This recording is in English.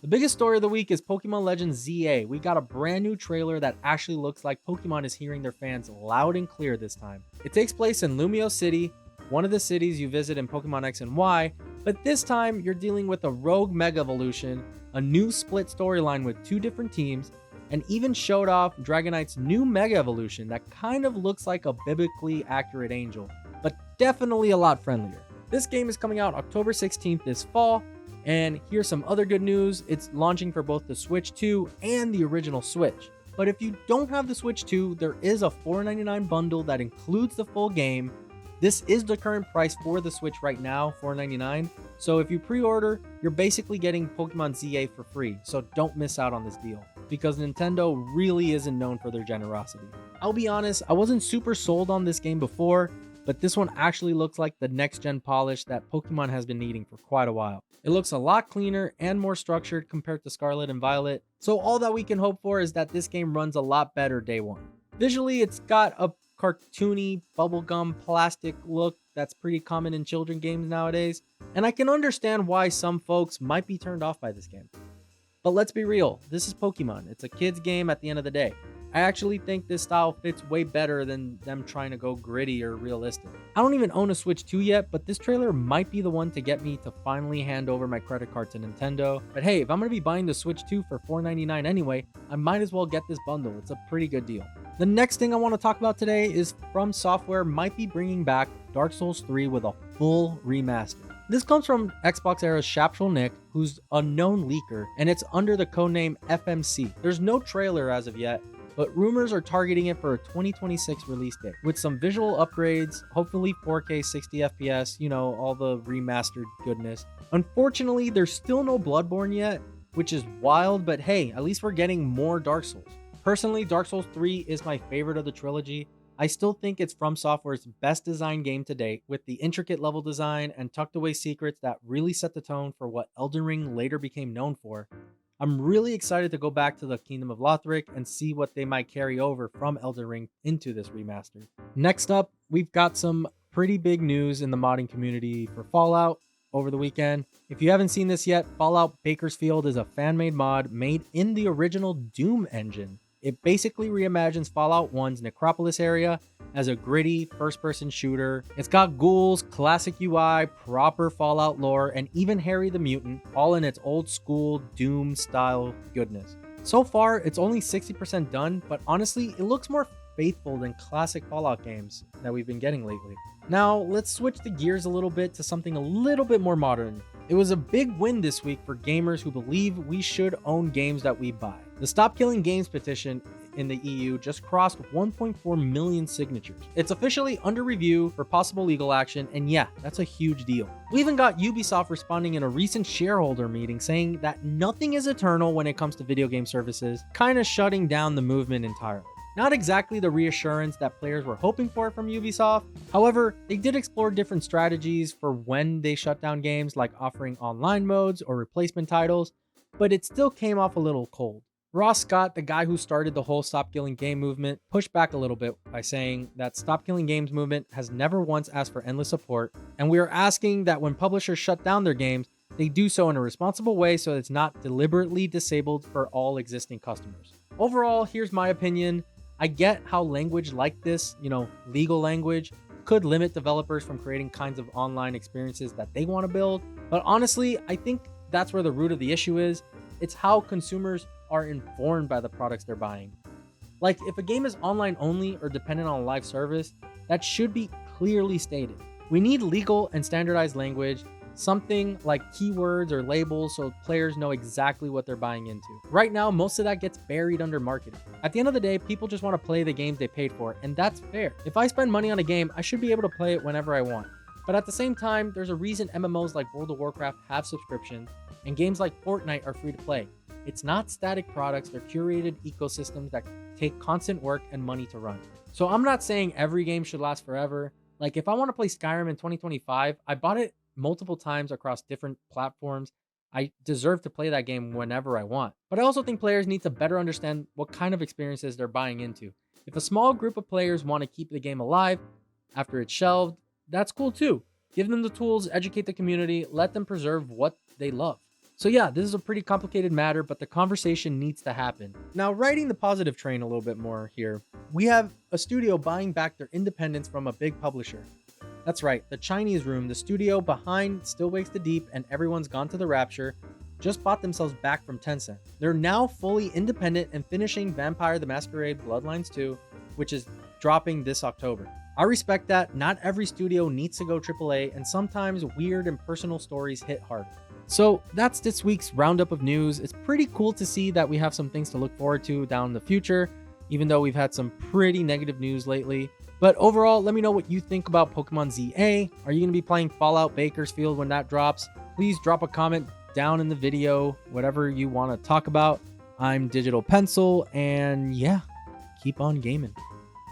The biggest story of the week is Pokémon Legends Z-A. We got a brand new trailer that actually looks like Pokemon is hearing their fans loud and clear this time. It takes place in Lumiose City, one of the cities you visit in Pokemon X and Y, but this time you're dealing with a rogue Mega Evolution, a new split storyline with two different teams, and even showed off Dragonnite's new Mega Evolution that kind of looks like a biblically accurate angel, but definitely a lot friendlier. This game is coming out October 16th this fall, and here's some other good news. It's launching for both the Switch 2 and the original Switch. But if you don't have the Switch 2, there is a $4.99 bundle that includes the full game. This is the current price for the Switch right now, $4.99. So if you pre-order, you're basically getting Pokemon ZA for free. So don't miss out on this deal, because Nintendo really isn't known for their generosity. I'll be honest, I wasn't super sold on this game before, but this one actually looks like the next-gen polish that Pokemon has been needing for quite a while. It looks a lot cleaner and more structured compared to Scarlet and Violet, so all that we can hope for is that this game runs a lot better day one. Visually, it's got a cartoony, bubblegum, plastic look that's pretty common in children games nowadays, and I can understand why some folks might be turned off by this game. But let's be real, this is Pokemon. It's a kid's game at the end of the day. I actually think this style fits way better than them trying to go gritty or realistic. I don't even own a Switch 2 yet, but this trailer might be the one to get me to finally hand over my credit card to Nintendo. But hey, if I'm going to be buying the Switch 2 for $4.99 anyway, I might as well get this bundle. It's a pretty good deal. The next thing I want to talk about today is From Software might be bringing back Dark Souls 3 with a full remaster. This comes from Xbox era's Shapshal Nick, who's a known leaker, and it's under the codename FMC. There's no trailer as of yet, but rumors are targeting it for a 2026 release date with some visual upgrades, hopefully 4K 60 FPS, all the remastered goodness. Unfortunately, there's still no Bloodborne yet, which is wild, but hey, at least we're getting more Dark Souls. Personally, Dark Souls 3 is my favorite of the trilogy. I still think it's From Software's best designed game to date, with the intricate level design and tucked away secrets that really set the tone for what Elden Ring later became known for. I'm really excited to go back to the Kingdom of Lothric and see what they might carry over from Elden Ring into this remaster. Next up, we've got some pretty big news in the modding community for Fallout over the weekend. If you haven't seen this yet, Fallout Bakersfield is a fan-made mod made in the original Doom engine. It basically reimagines Fallout 1's Necropolis area as a gritty first-person shooter. It's got ghouls, classic UI, proper Fallout lore, and even Harry the Mutant, all in its old-school Doom-style goodness. So far, it's only 60% done, but honestly, it looks more faithful than classic Fallout games that we've been getting lately. Now, let's switch the gears a little bit to something a little bit more modern. It was a big win this week for gamers who believe we should own games that we buy. The Stop Killing Games petition in the EU just crossed 1.4 million signatures. It's officially under review for possible legal action, and yeah, that's a huge deal. We even got Ubisoft responding in a recent shareholder meeting saying that nothing is eternal when it comes to video game services, kind of shutting down the movement entirely. Not exactly the reassurance that players were hoping for from Ubisoft. However, they did explore different strategies for when they shut down games, like offering online modes or replacement titles, but it still came off a little cold. Ross Scott, the guy who started the whole Stop Killing Game movement, pushed back a little bit by saying that Stop Killing Games movement has never once asked for endless support, and we are asking that when publishers shut down their games, they do so in a responsible way so it's not deliberately disabled for all existing customers. Overall, here's my opinion. I get how language like this, legal language, could limit developers from creating kinds of online experiences that they want to build. But honestly, I think that's where the root of the issue is. It's how consumers are informed by the products they're buying. Like, if a game is online only or dependent on a live service, that should be clearly stated. We need legal and standardized language, something like keywords or labels so players know exactly what they're buying into. Right now, most of that gets buried under marketing. At the end of the day, people just want to play the games they paid for, and that's fair. If I spend money on a game, I should be able to play it whenever I want. But at the same time, there's a reason MMOs like World of Warcraft have subscriptions, and games like Fortnite are free to play. It's not static products, they're curated ecosystems that take constant work and money to run. So I'm not saying every game should last forever. Like, if I want to play Skyrim in 2025, I bought it multiple times across different platforms. I deserve to play that game whenever I want. But I also think players need to better understand what kind of experiences they're buying into. If a small group of players want to keep the game alive after it's shelved, that's cool too. Give them the tools, educate the community, let them preserve what they love. So yeah, this is a pretty complicated matter, but the conversation needs to happen. Now, riding the positive train a little bit more here, we have a studio buying back their independence from a big publisher. That's right, the Chinese Room, the studio behind Still Wakes the Deep and Everyone's Gone to the Rapture, just bought themselves back from Tencent. They're now fully independent and finishing Vampire the Masquerade Bloodlines 2, which is dropping this October. I respect that. Not every studio needs to go AAA, and sometimes weird and personal stories hit harder. So that's this week's roundup of news. It's pretty cool to see that we have some things to look forward to down in the future, even though we've had some pretty negative news lately. But overall, let me know what you think about Pokemon Z-A. Are you going to be playing Fallout Bakersfield when that drops? Please drop a comment down in the video, whatever you want to talk about. I'm Digital Pencil, and yeah, keep on gaming.